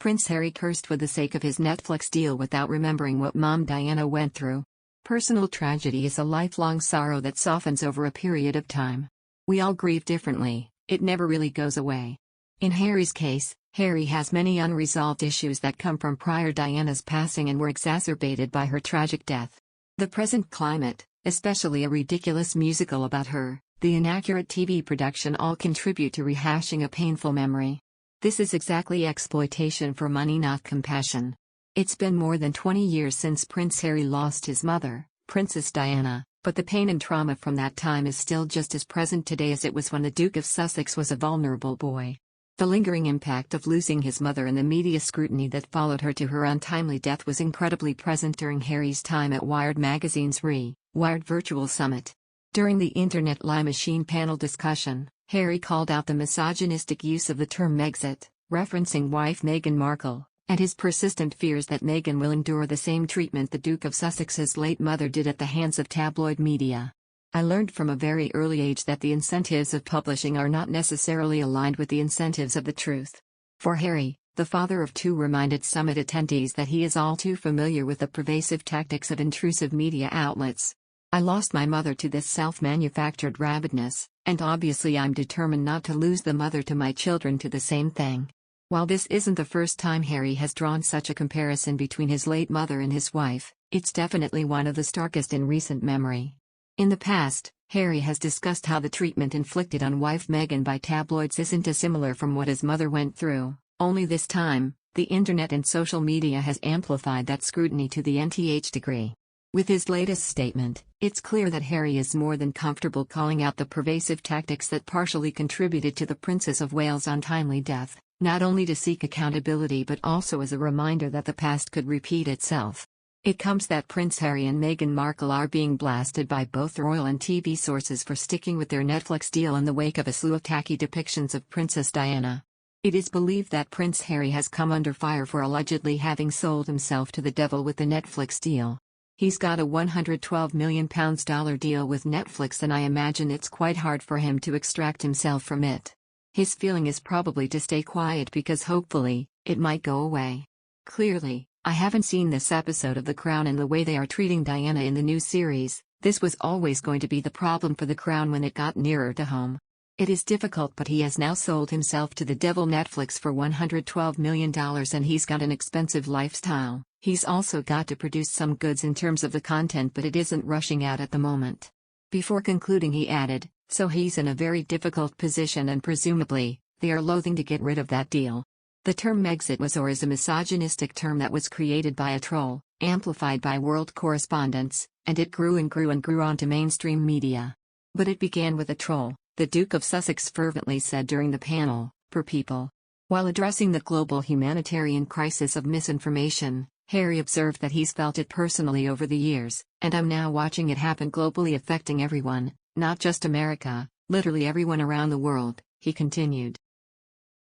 Prince Harry cursed for the sake of his Netflix deal without remembering what Mom Diana went through. Personal tragedy is a lifelong sorrow that softens over a period of time. We all grieve differently, it never really goes away. In Harry's case, Harry has many unresolved issues that come from prior Diana's passing and were exacerbated by her tragic death. The present climate, especially a ridiculous musical about her, the inaccurate TV production all contribute to rehashing a painful memory. This is exactly exploitation for money, not compassion. It's been more than 20 years since Prince Harry lost his mother, Princess Diana, but the pain and trauma from that time is still just as present today as it was when the Duke of Sussex was a vulnerable boy. The lingering impact of losing his mother and the media scrutiny that followed her to her untimely death was incredibly present during Harry's time at Wired magazine's Wired Virtual Summit. During the Internet Lie Machine panel discussion, Harry called out the misogynistic use of the term Megxit, referencing wife Meghan Markle, and his persistent fears that Meghan will endure the same treatment the Duke of Sussex's late mother did at the hands of tabloid media. I learned from a very early age that the incentives of publishing are not necessarily aligned with the incentives of the truth. For Harry, the father of two, reminded summit attendees that he is all too familiar with the pervasive tactics of intrusive media outlets. I lost my mother to this self-manufactured rabidness, and obviously I'm determined not to lose the mother to my children to the same thing. While this isn't the first time Harry has drawn such a comparison between his late mother and his wife, it's definitely one of the starkest in recent memory. In the past, Harry has discussed how the treatment inflicted on wife Meghan by tabloids isn't dissimilar from what his mother went through, only this time, the internet and social media has amplified that scrutiny to the nth degree. With his latest statement, it's clear that Harry is more than comfortable calling out the pervasive tactics that partially contributed to the Princess of Wales' untimely death, not only to seek accountability but also as a reminder that the past could repeat itself. It comes that Prince Harry and Meghan Markle are being blasted by both royal and TV sources for sticking with their Netflix deal in the wake of a slew of tacky depictions of Princess Diana. It is believed that Prince Harry has come under fire for allegedly having sold himself to the devil with the Netflix deal. He's got a £112 million deal with Netflix, and I imagine it's quite hard for him to extract himself from it. His feeling is probably to stay quiet because hopefully, it might go away. Clearly, I haven't seen this episode of The Crown and the way they are treating Diana in the new series. This was always going to be the problem for The Crown when it got nearer to home. It is difficult, but he has now sold himself to the devil Netflix for $112 million and he's got an expensive lifestyle. He's also got to produce some goods in terms of the content, but it isn't rushing out at the moment. Before concluding, he added, so he's in a very difficult position and presumably, they are loathing to get rid of that deal. The term Megxit was or is a misogynistic term that was created by a troll, amplified by world correspondents, and it grew and grew and grew onto mainstream media. But it began with a troll, the Duke of Sussex fervently said during the panel, per people. While addressing the global humanitarian crisis of misinformation, Harry observed that he's felt it personally over the years, and I'm now watching it happen globally, affecting everyone, not just America, literally everyone around the world, he continued.